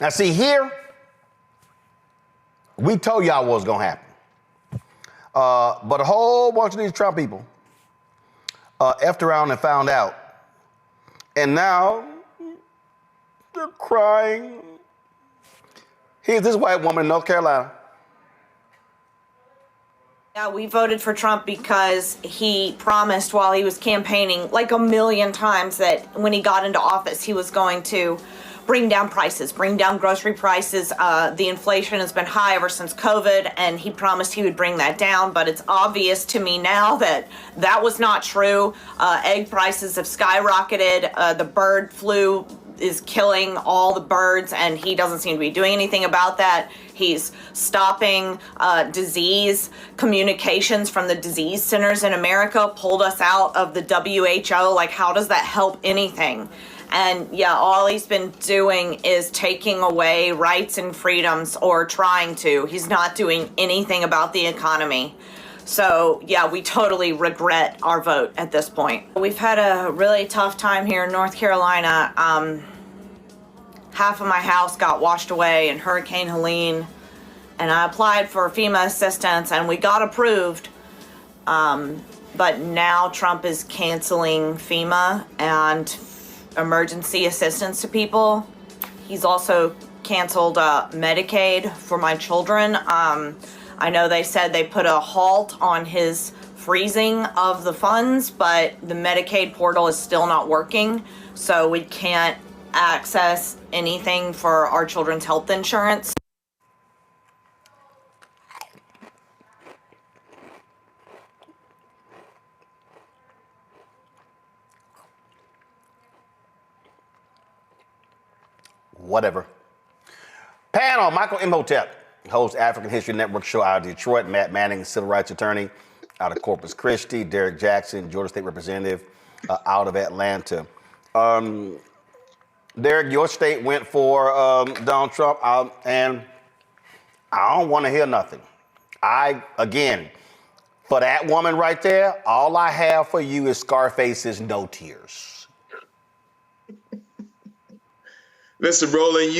Now, see here, we told y'all what was gonna happen. But a whole bunch of these Trump people effed around and found out. And now they're crying. Here's this white woman in North Carolina. Yeah, we voted for Trump because he promised while he was campaigning like a million times that when he got into office, he was going to bring down prices, bring down grocery prices. The inflation has been high ever since COVID, and he promised he would bring that down. But it's obvious to me now that that was not true. Egg prices have skyrocketed. The bird flu is killing all the birds, and he doesn't seem to be doing anything about that. He's stopping disease communications from the disease centers in America, pulled us out of the WHO. Like, how does that help anything? And yeah, all he's been doing is taking away rights and freedoms, or trying to. He's not doing anything about the economy. So yeah, we totally regret our vote at this point. We've had a really tough time here in North Carolina. Half of my house got washed away in Hurricane Helene, and I applied for FEMA assistance and we got approved. But now Trump is canceling FEMA and emergency assistance to people. He's also canceled Medicaid for my children. I know they said they put a halt on his freezing of the funds, but the Medicaid portal is still not working, so we can't access anything for our children's health insurance. Whatever. Panel, Michael Imhotep hosts African History Network show out of Detroit. Matt Manning, civil rights attorney out of Corpus Christi. Derek Jackson, Georgia State Representative out of Atlanta. Derek, your state went for Donald Trump, and I don't want to hear nothing. Again, for that woman right there, all I have for you is Scarface's No Tears. Listen, Roland,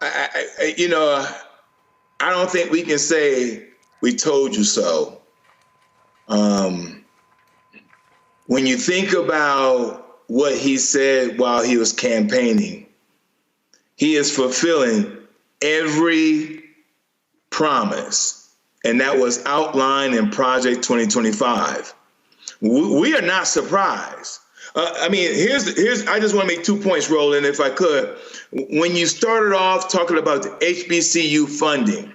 I don't think we can say we told you so. When you think about what he said while he was campaigning, he is fulfilling every promise, and that was outlined in Project 2025. We are not surprised. I just want to make 2 points, Roland, if I could. When you started off talking about the HBCU funding,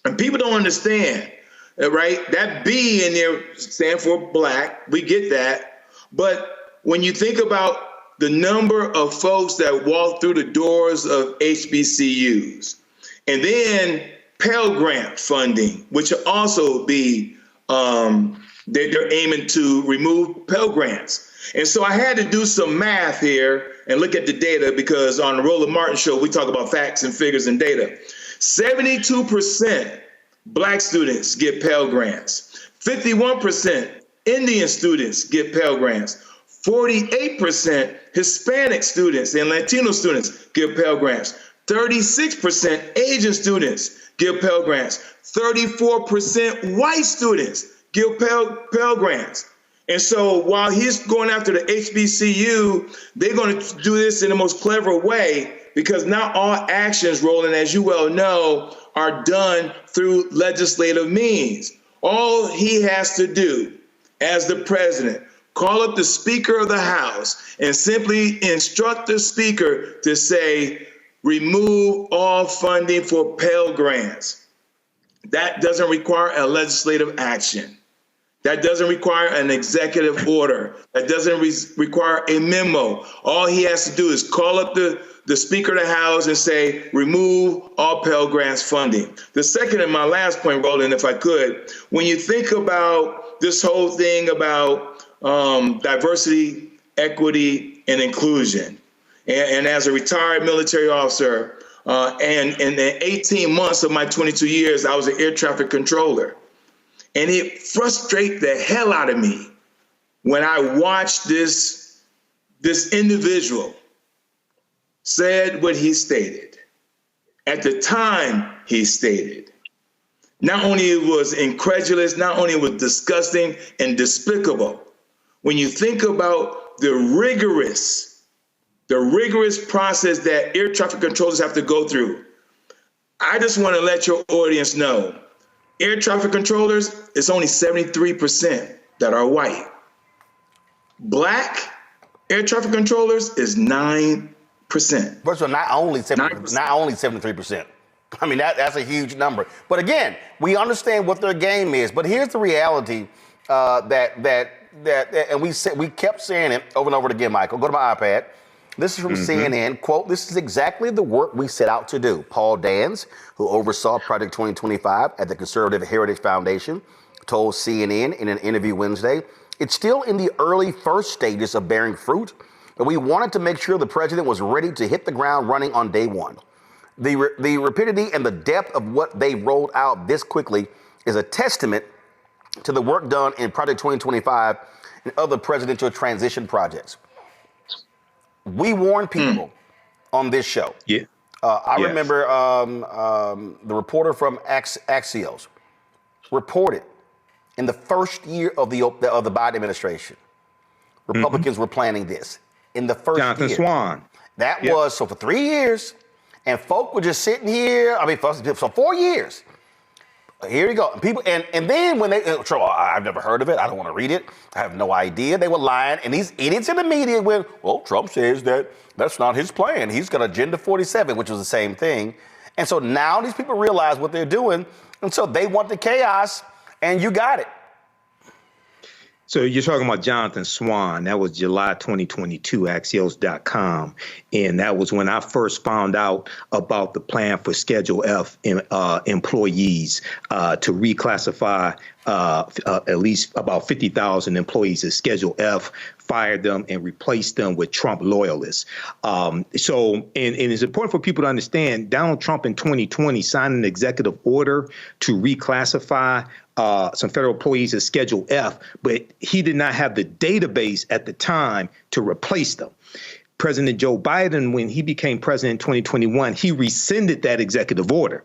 and people don't understand, right? That B in there stands for black. We get that. But when you think about the number of folks that walk through the doors of HBCUs, and then Pell Grant funding, which will also be, they're aiming to remove Pell Grants. And so I had to do some math here and look at the data, because on the Roland Martin show, we talk about facts and figures and data. 72% Black students get Pell Grants. 51% Indian students get Pell Grants. 48% Hispanic students and Latino students get Pell Grants. 36% Asian students give Pell Grants. 34% white students give Pell Grants. And so while he's going after the HBCU, they're going to do this in the most clever way, because not all actions, Roland, as you well know, are done through legislative means. All he has to do as the president, call up the Speaker of the House and simply instruct the Speaker to say, remove all funding for Pell Grants. That doesn't require a legislative action. That doesn't require an executive order. That doesn't require a memo. All he has to do is call up the Speaker of the House and say, remove all Pell Grants funding. The second and my last point, Roland, if I could, when you think about this whole thing about diversity, equity, and inclusion, and as a retired military officer, and in the 18 months of my 22 years, I was an air traffic controller. And it frustrated the hell out of me when I watched this individual said what he stated. at the time he stated. Not only it was incredulous, not only it was disgusting and despicable. When you think about the rigorous process that air traffic controllers have to go through, I just want to let your audience know, air traffic controllers, it's only 73% that are white. Black air traffic controllers is 9%. First of all, not only 73%. I mean, that's a huge number. But again, we understand what their game is. But here's the reality and we kept saying it over and over again, Michael. Go to my iPad. This is from CNN. Quote, "This is exactly the work we set out to do." Paul Dans, who oversaw Project 2025 at the Conservative Heritage Foundation, told CNN in an interview Wednesday, "It's still in the early first stages of bearing fruit, but we wanted to make sure the president was ready to hit the ground running on day one. The rapidity and the depth of what they rolled out this quickly is a testament to the work done in Project 2025 and other presidential transition projects." We warned people on this show. Yeah. I remember the reporter from Axios reported in the first year of the Biden administration, Republicans were planning this. In the first year. Jonathan Swan. That was, so for 3 years, and folk were just sitting here, for 4 years. Here you go. People, and then when I've never heard of it. I don't want to read it. I have no idea. They were lying. And these idiots in the media went, well, Trump says that's not his plan. He's got Agenda 47, which was the same thing. And so now these people realize what they're doing. And so they want the chaos, and you got it. So you're talking about Jonathan Swan. That was July 2022, Axios.com. And that was when I first found out about the plan for Schedule F employees to reclassify at least about 50,000 employees as Schedule F, fire them and replace them with Trump loyalists. And it's important for people to understand Donald Trump in 2020 signed an executive order to reclassify some federal employees as Schedule F, but he did not have the database at the time to replace them. President Joe Biden, when he became president in 2021, he rescinded that executive order.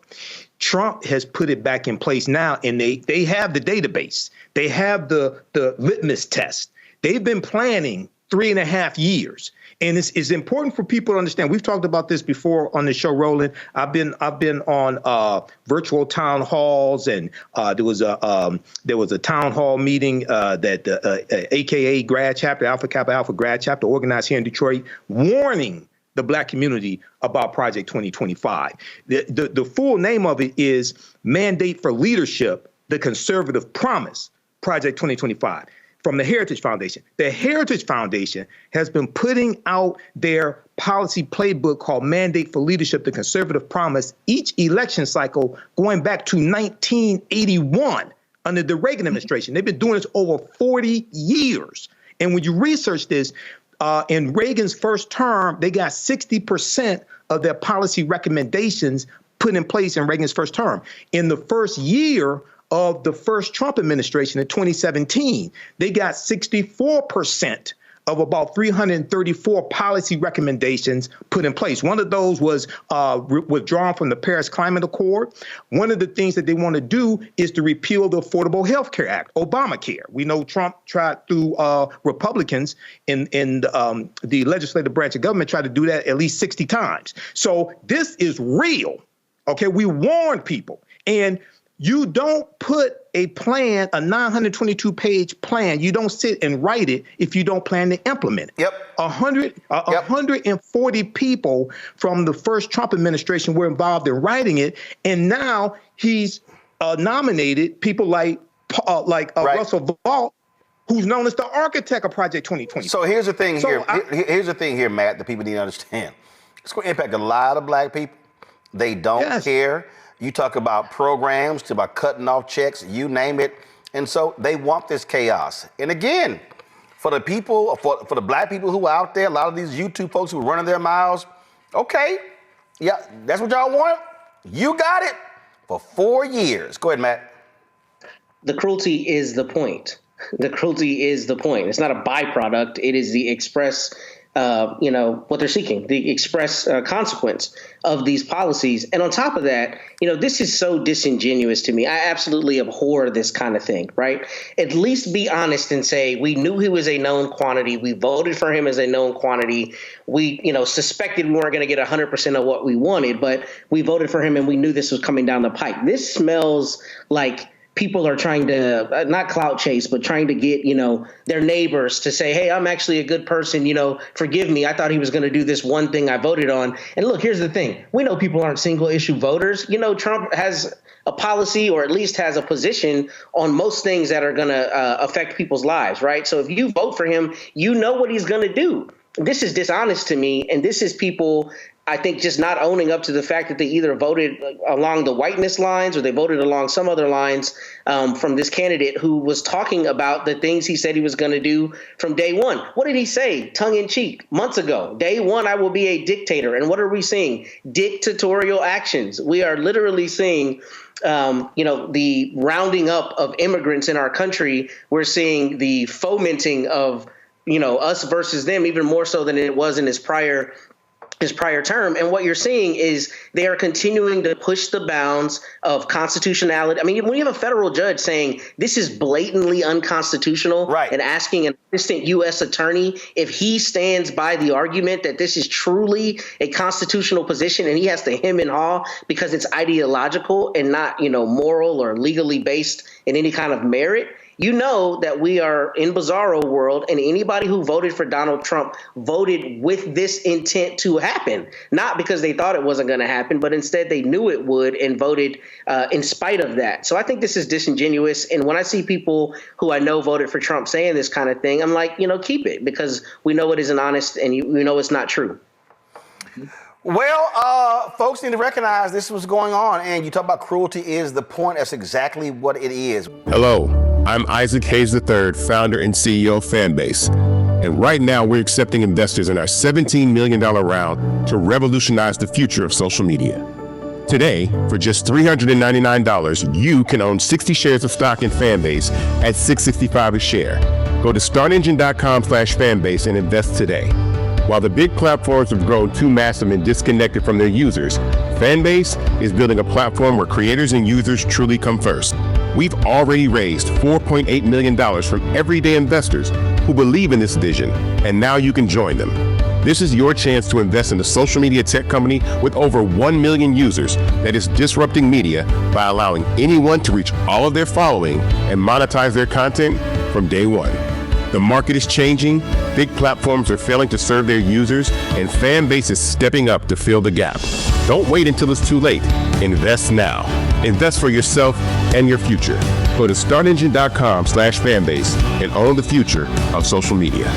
Trump has put it back in place now, and they have the database. They have the litmus test. They've been planning 3.5 years. And it's important for people to understand. We've talked about this before on the show, Roland. I've been on virtual town halls, and there was a town hall meeting that the AKA grad chapter, Alpha Kappa Alpha grad chapter, organized here in Detroit, warning the Black community about Project 2025. The full name of it is Mandate for Leadership: The Conservative Promise, Project 2025. From the Heritage Foundation. The Heritage Foundation has been putting out their policy playbook called Mandate for Leadership, the Conservative Promise, each election cycle going back to 1981 under the Reagan administration. They've been doing this over 40 years. And when you research this, in Reagan's first term, they got 60% of their policy recommendations put in place in Reagan's first term. In the first year of the first Trump administration in 2017, they got 64% of about 334 policy recommendations put in place. One of those was withdrawn from the Paris Climate Accord. One of the things that they want to do is to repeal the Affordable Health Care Act, Obamacare. We know Trump tried through Republicans in the legislative branch of government tried to do that at least 60 times. So this is real. Okay, we warn people. And you don't put a plan, a 922-page plan, you don't sit and write it if you don't plan to implement it. Yep. 140 people from the first Trump administration were involved in writing it, and now he's nominated people like Russell Vought, who's known as the architect of Project 2020. So here's the thing here's the thing here, Matt, that people need to understand. It's going to impact a lot of Black people. They don't care. You talk about programs, about cutting off checks, you name it. And so they want this chaos. And again, for the people, for the Black people who are out there, a lot of these YouTube folks who are running their mouths, okay, yeah, that's what y'all want? You got it for 4 years. Go ahead, Matt. The cruelty is the point. The cruelty is the point. It's not a byproduct. It is the express what they're seeking, the express consequence of these policies. And on top of that, this is so disingenuous to me. I absolutely abhor this kind of thing, right? At least be honest and say, we knew he was a known quantity. We voted for him as a known quantity. We, suspected we weren't going to get 100% of what we wanted, but we voted for him and we knew this was coming down the pike. This smells like people are trying to not clout chase, but trying to get, their neighbors to say, hey, I'm actually a good person. Forgive me. I thought he was going to do this one thing I voted on. And look, here's the thing. We know people aren't single issue voters. Trump has a policy, or at least has a position on most things that are going to affect people's lives. Right. So if you vote for him, you know what he's going to do. This is dishonest to me. And this is people, I think, just not owning up to the fact that they either voted along the whiteness lines or they voted along some other lines from this candidate who was talking about the things he said he was going to do from day one. What did he say, tongue in cheek, months ago? Day one, I will be a dictator. And what are we seeing? Dictatorial actions. We are literally seeing the rounding up of immigrants in our country. We're seeing the fomenting of us versus them, even more so than it was in his prior term. And what you're seeing is they are continuing to push the bounds of constitutionality. I mean, when you have a federal judge saying this is blatantly unconstitutional, right, and asking an assistant U.S. attorney if he stands by the argument that this is truly a constitutional position, and he has to hem and haw because it's ideological and not, moral or legally based in any kind of merit. That we are in bizarro world, and anybody who voted for Donald Trump voted with this intent to happen, not because they thought it wasn't going to happen, but instead they knew it would and voted in spite of that. So I think this is disingenuous. And when I see people who I know voted for Trump saying this kind of thing, I'm like, keep it, because we know it isn't honest and we know it's not true. Well, folks need to recognize this was going on, and you talk about cruelty is the point. That's exactly what it is. Hello, I'm Isaac Hayes III, founder and CEO of Fanbase. And right now we're accepting investors in our $17 million round to revolutionize the future of social media. Today, for just $399, you can own 60 shares of stock in Fanbase at $665 a share. Go to startengine.com/fanbase and invest today. While the big platforms have grown too massive and disconnected from their users, Fanbase is building a platform where creators and users truly come first. We've already raised $4.8 million from everyday investors who believe in this vision, and now you can join them. This is your chance to invest in a social media tech company with over 1 million users that is disrupting media by allowing anyone to reach all of their following and monetize their content from day one. The market is changing, big platforms are failing to serve their users, and Fanbase is stepping up to fill the gap. Don't wait until it's too late. Invest now. Invest for yourself and your future. Go to startengine.com/fanbase and own the future of social media.